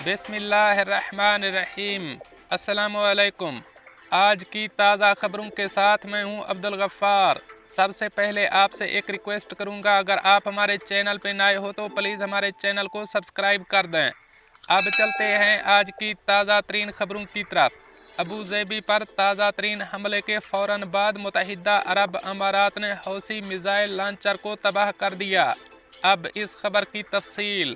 बिस्मिल्लाहिर्रहमानिर्रहीम। अस्सलामुअलैकुम। आज की ताज़ा खबरों के साथ मैं हूं अब्दुल गफ्फार। सबसे पहले आपसे एक रिक्वेस्ट करूंगा, अगर आप हमारे चैनल पे नए हो तो प्लीज़ हमारे चैनल को सब्सक्राइब कर दें। अब चलते हैं आज की ताज़ा तरीन खबरों की तरफ। अबू ज़ैबी पर ताज़ा तरीन हमले के फ़ौरन बाद मुत्तहिदा अरब अमारात ने हौसी मिज़ाइल लॉन्चर को तबाह कर दिया। अब इस खबर की तफसील।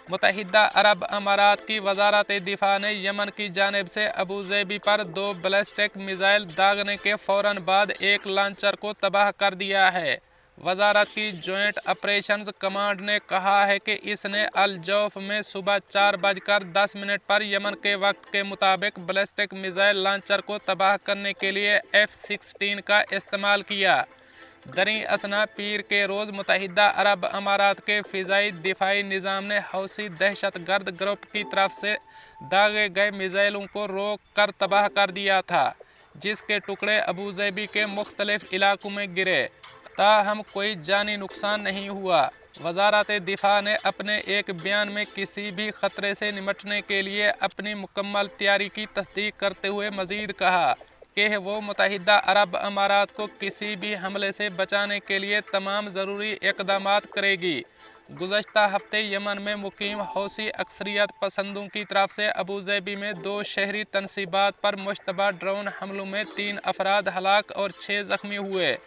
मुत्तहिदा अरब अमारात की वजारत दिफा ने यमन की जानिब से अबू ज़ैबी पर 2 बैलिस्टिक मिज़ाइल दागने के फ़ौरन बाद एक लॉन्चर को तबाह कर दिया है। वजारत की जॉइंट ऑपरेशंस कमांड ने कहा है कि इसने अल जौफ में सुबह 4:10 पर यमन के वक्त के मुताबिक बैलिस्टिक मिज़ाइल लॉन्चर को तबाह करने के लिए F-16 का इस्तेमाल किया। दरी असना पीर के रोज़ मुत्तहिदा अरब अमारात के फ़िज़ाई दिफाई निज़ाम ने हौसी दहशत गर्द ग्रुप की तरफ से दागे गए मिज़ाइलों को रोक कर तबाह कर दिया था, जिसके टुकड़े अबू ज़ैबी के मुख्तलिफ इलाकों में गिरे। ताहम कोई जानी नुकसान नहीं हुआ। वजारत दिफा ने अपने एक बयान में किसी भी ख़तरे से निपटने के लिए अपनी मुकम्मल तैयारी की तस्दीक करते हुए मज़ीद कहा कि वो मुत्तहिदा अरब अमारात को किसी भी हमले से बचाने के लिए तमाम ज़रूरी इक़दामात करेगी। गुज़श्ता हफ्ते यमन में मुकीम हौसी अक्सरियत पसंदों की तरफ से अबू ज़ैबी में 2 शहरी तनसीबात पर मुश्तबा ड्रोन हमलों में 3 अफराद हलाक और 6 ज़ख्मी हुए,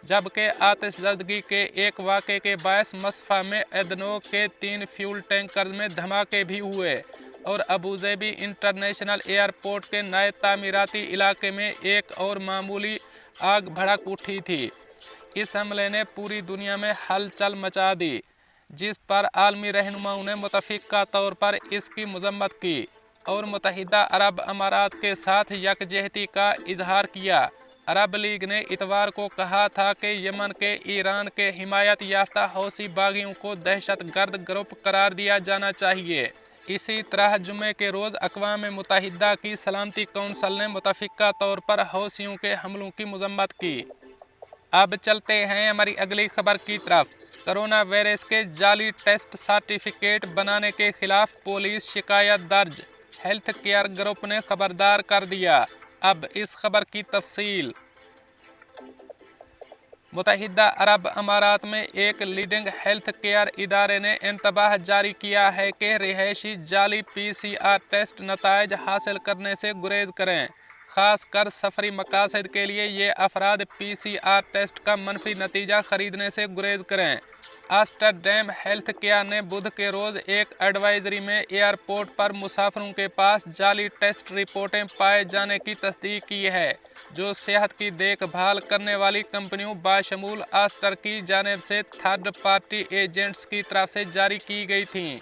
जबकि आतिशज़दगी के एक वाक़े के बायस मस्फ़ा में एदनो के 3 फ्यूल टैंकर में धमाके भी हुए और अबू ज़ैबी इंटरनेशनल एयरपोर्ट के नए तामीराती इलाके में एक और मामूली आग भड़क उठी थी। इस हमले ने पूरी दुनिया में हलचल मचा दी, जिस पर आलमी रहनुमाओं ने मुतफ़िक़ा तौर पर इसकी मज़म्मत की और मुत्तहिदा अरब अमारात के साथ यकजहती का इजहार किया। अरब लीग ने इतवार को कहा था कि यमन के ईरान के हिमायत याफ्ता हौसी बागियों को दहशत गर्द ग्रुप करार दिया जाना चाहिए। इसी तरह जुमे के रोज़ अक़वाम मुत्तहिदा की सलामती कौंसिल ने मुतफ़िक़ा तौर पर हौसियों के हमलों की मज़म्मत की। अब चलते हैं हमारी अगली खबर की तरफ। कोरोना वायरस के जाली टेस्ट सर्टिफिकेट बनाने के खिलाफ पुलिस शिकायत दर्ज, हेल्थ केयर ग्रुप ने खबरदार कर दिया। अब इस खबर की तफसील। मुत्तहिदा अरब अमारात में एक लीडिंग हेल्थ केयर इदारे ने इंतबाह जारी किया है कि रिहायशी जाली PCR टेस्ट नताइज हासिल करने से गुरेज करें। ख़ास कर सफरी मकासद के लिए ये अफराद PCR टेस्ट का मनफी नतीजा ख़रीदने से गुरेज करें। आस्टरडैम हेल्थ केयर ने बुध के रोज़ एक एडवाइजरी में एयरपोर्ट पर मुसाफिरों के पास जाली टेस्ट रिपोर्टें पाए जाने की तस्दीक की है, जो सेहत की देखभाल करने वाली कंपनियों बाशमूल आस्टर की जानिब से थर्ड पार्टी एजेंट्स की तरफ से जारी की गई थीं।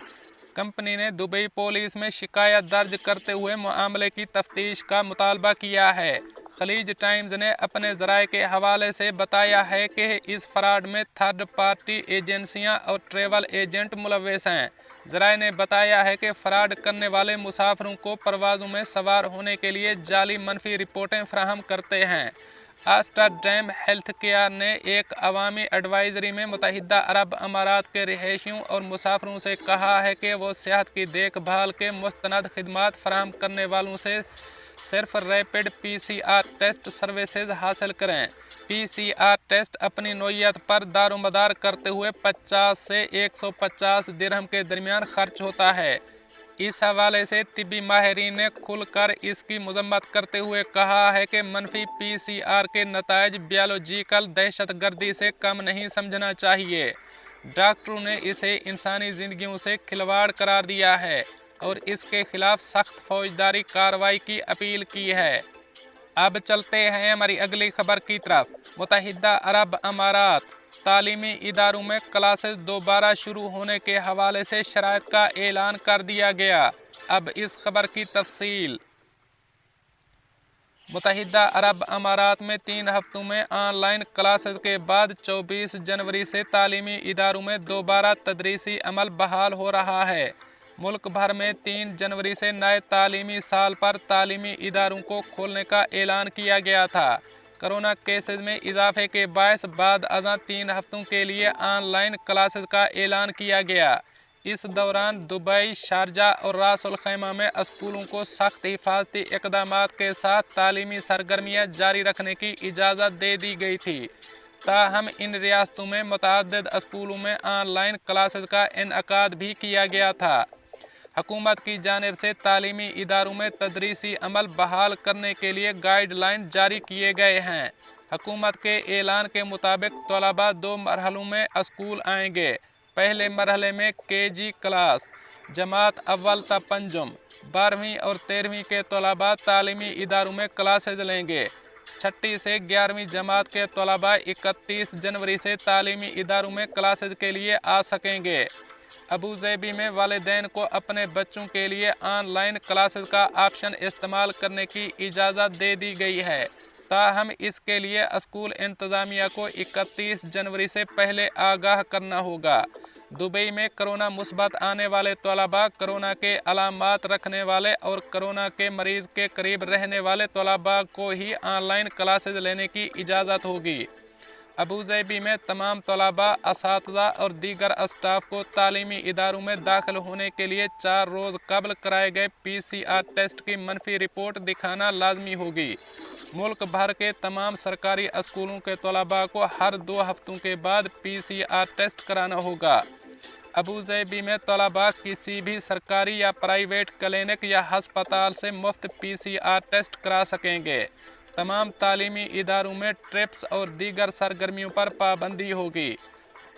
कंपनी ने दुबई पुलिस में शिकायत दर्ज करते हुए मामले की तफ्तीश का मुतालबा किया है। खलीज टाइम्स ने अपने ज़राए के हवाले से बताया है कि इस फ्रॉड में थर्ड पार्टी एजेंसियां और ट्रैवल एजेंट मुलव्वस हैं। ज़राए ने बताया है कि फ्रॉड करने वाले मुसाफिरों को परवाज़ों में सवार होने के लिए जाली मनफी रिपोर्टें फराहम करते हैं। आस्टरडैम हेल्थ केयर ने एक अवामी एडवाइजरी में मुत्तहिदा अरब अमारात के रिहायशियों और मुसाफिरों से कहा है कि वो सेहत की देखभाल के मुस्तनद खिदमात फराहम करने वालों से सिर्फ रैपिड PCR टेस्ट सर्विसेज हासिल करें। PCR टेस्ट अपनी नौइयत पर दारोमदार करते हुए 50 से 150 दिरहम के दरमियान खर्च होता है। इस हवाले से तिब्बी माहिरीन ने खुलकर इसकी मज़म्मत करते हुए कहा है कि मनफी PCR के नताइज बायोलॉजिकल दहशत गर्दी से कम नहीं समझना चाहिए। डॉक्टरों ने इसे इंसानी ज़िंदगियों से खिलवाड़ करार दिया है और इसके खिलाफ सख्त फौजदारी कार्रवाई की अपील की है। अब चलते हैं हमारी अगली खबर की तरफ। मुत्तहिदा अरब अमारात तालीमी इदारों में क्लासेस दोबारा शुरू होने के हवाले से शराइत का ऐलान कर दिया गया। अब इस खबर की तफसील। मुत्तहिदा अरब अमारात में 3 हफ्तों में ऑनलाइन क्लासेस के बाद 24 जनवरी से तालीमी इदारों में दोबारा तदरीसी अमल बहाल हो रहा है। मुल्क भर में 3 जनवरी से नए तालीमी साल पर तालीमी इदारों को खोलने का ऐलान किया गया था। कोरोना केसेस में इजाफे के बायस बाद अज़ां 3 हफ्तों के लिए ऑनलाइन क्लासेस का ऐलान किया गया। इस दौरान दुबई, शारजा और रास अल खैमा में स्कूलों को सख्त हिफाजती इक़दामात के साथ तालीमी सरगर्मियाँ जारी रखने की इजाज़त दे दी गई थी। ताहम इन रियासतों में मुतअद्दिद स्कूलों में ऑनलाइन क्लासेस का इनअकाद भी किया गया था। हुकूमत की जानिब से तालीमी इदारों में तदरीसी अमल बहाल करने के लिए गाइडलाइन जारी किए गए हैं। हुकूमत के ऐलान के मुताबिक तलबा 2 मरहलों में स्कूल आएंगे। पहले मरहले में केजी क्लास, जमात अव्वल ता पंजम, 12वीं और 13वीं के तलबा तालीमी इदारों में क्लासेज लेंगे। 6ठी से 11वीं जमात के तलबा 31 जनवरी से तालीमी इदारों में क्लासेज के लिए आ सकेंगे। अबूज़ेबी में वालिदैन को अपने बच्चों के लिए ऑनलाइन क्लासेस का ऑप्शन इस्तेमाल करने की इजाज़त दे दी गई है। ताहम इसके लिए स्कूल इंतज़ामिया को 31 जनवरी से पहले आगाह करना होगा। दुबई में कोरोना मुस्बत आने वाले तलबा, कोरोना के अलामात रखने वाले और कोरोना के मरीज़ के करीब रहने वाले तलबा को ही ऑनलाइन क्लासेज लेने की इजाज़त होगी। अबूज़ेबी में तमाम तलबा, असातिज़ा और दीगर स्टाफ को तालीमी इदारों में दाखिल होने के लिए 4 रोज़ कबल कराए गए PCR टेस्ट की मनफी रिपोर्ट दिखाना लाजमी होगी। मुल्क भर के तमाम सरकारी स्कूलों के तलबा को हर 2 हफ्तों के बाद PCR टेस्ट कराना होगा। अबूज़ेबी में तलबा किसी भी सरकारी या प्राइवेट क्लिनिक या हस्पताल से मुफ्त PCR टेस्ट करा सकेंगे। तमाम तालीमी इदारों में ट्रिप्स और दीगर सरगर्मियों पर पाबंदी होगी।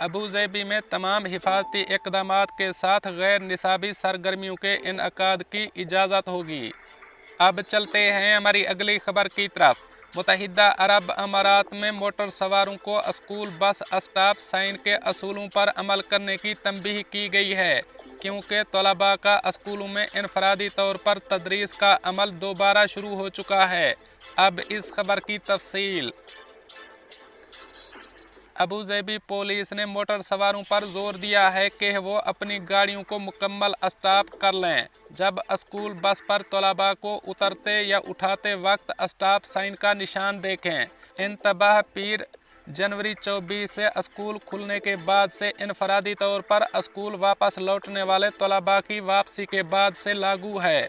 अबूज़ेबी में तमाम हिफाजती इक़दामात के साथ गैर निसाबी सरगर्मियों के इनअकाद की इजाज़त होगी। अब चलते हैं हमारी अगली खबर की तरफ। मुत्तहिदा अरब अमारात में मोटर सवारों को स्कूल बस स्टॉप साइन के असूलों पर अमल करने की तंबीह की गई है, क्योंकि तलबा का स्कूलों में इनफरादी तौर पर तदरीस का अमल दोबारा शुरू हो चुका है। अब इस खबर की तफसील। अबूज़ेबी पुलिस ने मोटर सवारों पर जोर दिया है कि वो अपनी गाड़ियों को मुकम्मल स्टॉप कर लें। जब स्कूल बस पर तलबा को उतरते या उठाते वक्त स्टॉप साइन का निशान देखें। इंतबाह, पीर जनवरी 24 से स्कूल खुलने के बाद से इनफरादी तौर पर स्कूल वापस लौटने वाले तलबा की वापसी के बाद से लागू है।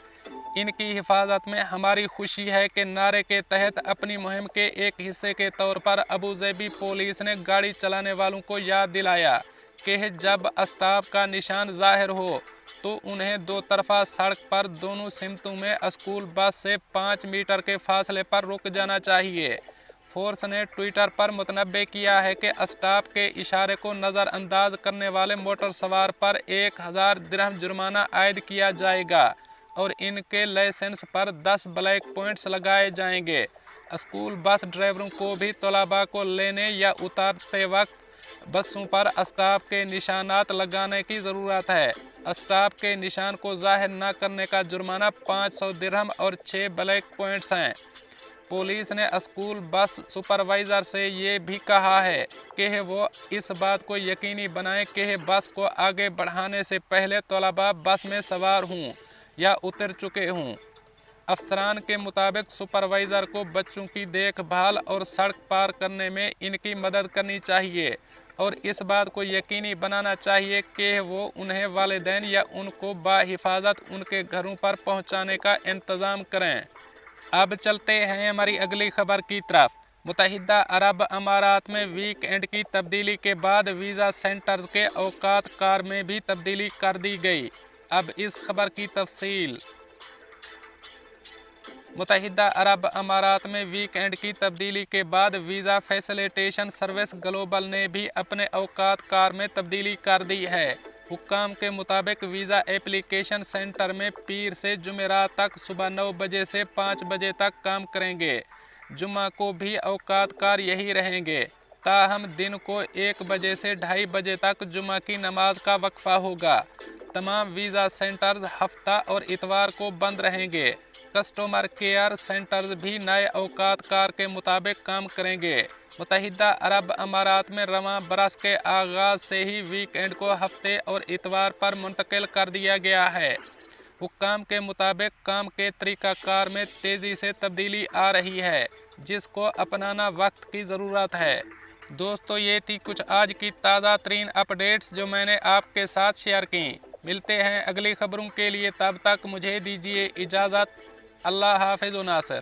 इनकी हिफाजत में हमारी खुशी है कि नारे के तहत अपनी मुहिम के एक हिस्से के तौर पर अबूज़ेबी पुलिस ने गाड़ी चलाने वालों को याद दिलाया कि जब स्टॉप का निशान ज़ाहिर हो तो उन्हें 2 तरफ़ा सड़क पर दोनों सिमतों में स्कूल बस से 5 मीटर के फासले पर रुक जाना चाहिए। फोर्स ने ट्विटर पर मुतनब्बे किया है कि स्टॉप के इशारे को नज़रअंदाज करने वाले मोटर सवार पर 1000 दिरहम जुर्माना आयद किया जाएगा और इनके लाइसेंस पर 10 ब्लैक पॉइंट्स लगाए जाएंगे। स्कूल बस ड्राइवरों को भी तलबा को लेने या उतारते वक्त बसों पर स्टॉप के निशानात लगाने की ज़रूरत है। स्टॉप के निशान को ज़ाहिर न करने का जुर्माना 500 दिरहम और 6 ब्लैक पॉइंट्स हैं। पुलिस ने स्कूल बस सुपरवाइज़र से ये भी कहा है कि वो इस बात को यकीनी बनाएं कि बस को आगे बढ़ाने से पहले तलबा बस में सवार हों या उतर चुके हों। अफसरान के मुताबिक सुपरवाइज़र को बच्चों की देखभाल और सड़क पार करने में इनकी मदद करनी चाहिए और इस बात को यकीनी बनाना चाहिए कि वो उन्हें वालिदैन या उनको बाहिफाजत उनके घरों पर पहुंचाने का इंतज़ाम करें। अब चलते हैं हमारी अगली खबर की तरफ। मुत्तहिदा अरब अमारात में वीकेंड की तब्दीली के बाद वीज़ा सेंटर्स के औकात कार में भी तब्दीली कर दी गई। अब इस खबर की तफसील। मुत्तहिदा अरब अमारात में वीकेंड की तब्दीली के बाद वीज़ा फैसिलिटेशन सर्विस ग्लोबल ने भी अपने औकात कार में तब्दीली कर दी है। हुक्काम के मुताबिक वीज़ा एप्लीकेशन सेंटर में पीर से जुमेरात तक सुबह 9 बजे से 5 बजे तक काम करेंगे। जुम्मा को भी औकात कार यही रहेंगे। ताहम दिन को 1 बजे से 2:30 बजे तक जुम्मा की नमाज का वक्फा होगा। तमाम वीज़ा सेंटर्स हफ्ता और इतवार को बंद रहेंगे। कस्टमर केयर सेंटर्स भी नए औकात कार के मुताबिक काम करेंगे। मुत्तहिदा अरब अमारात में रवां बरस के आगाज़ से ही वीकेंड को हफ्ते और इतवार पर मुंतकिल कर दिया गया है। हुक्काम के मुताबिक काम के तरीक़ाकार में तेज़ी से तब्दीली आ रही है, जिसको अपनाना वक्त की ज़रूरत है। दोस्तों, ये थी कुछ आज की ताज़ा तरीन अपडेट्स जो मैंने आपके साथ शेयर की। ملتے ہیں اگلی خبروں کے لیے، تب تک مجھے دیجیے اجازت۔ اللہ حافظ و ناصر۔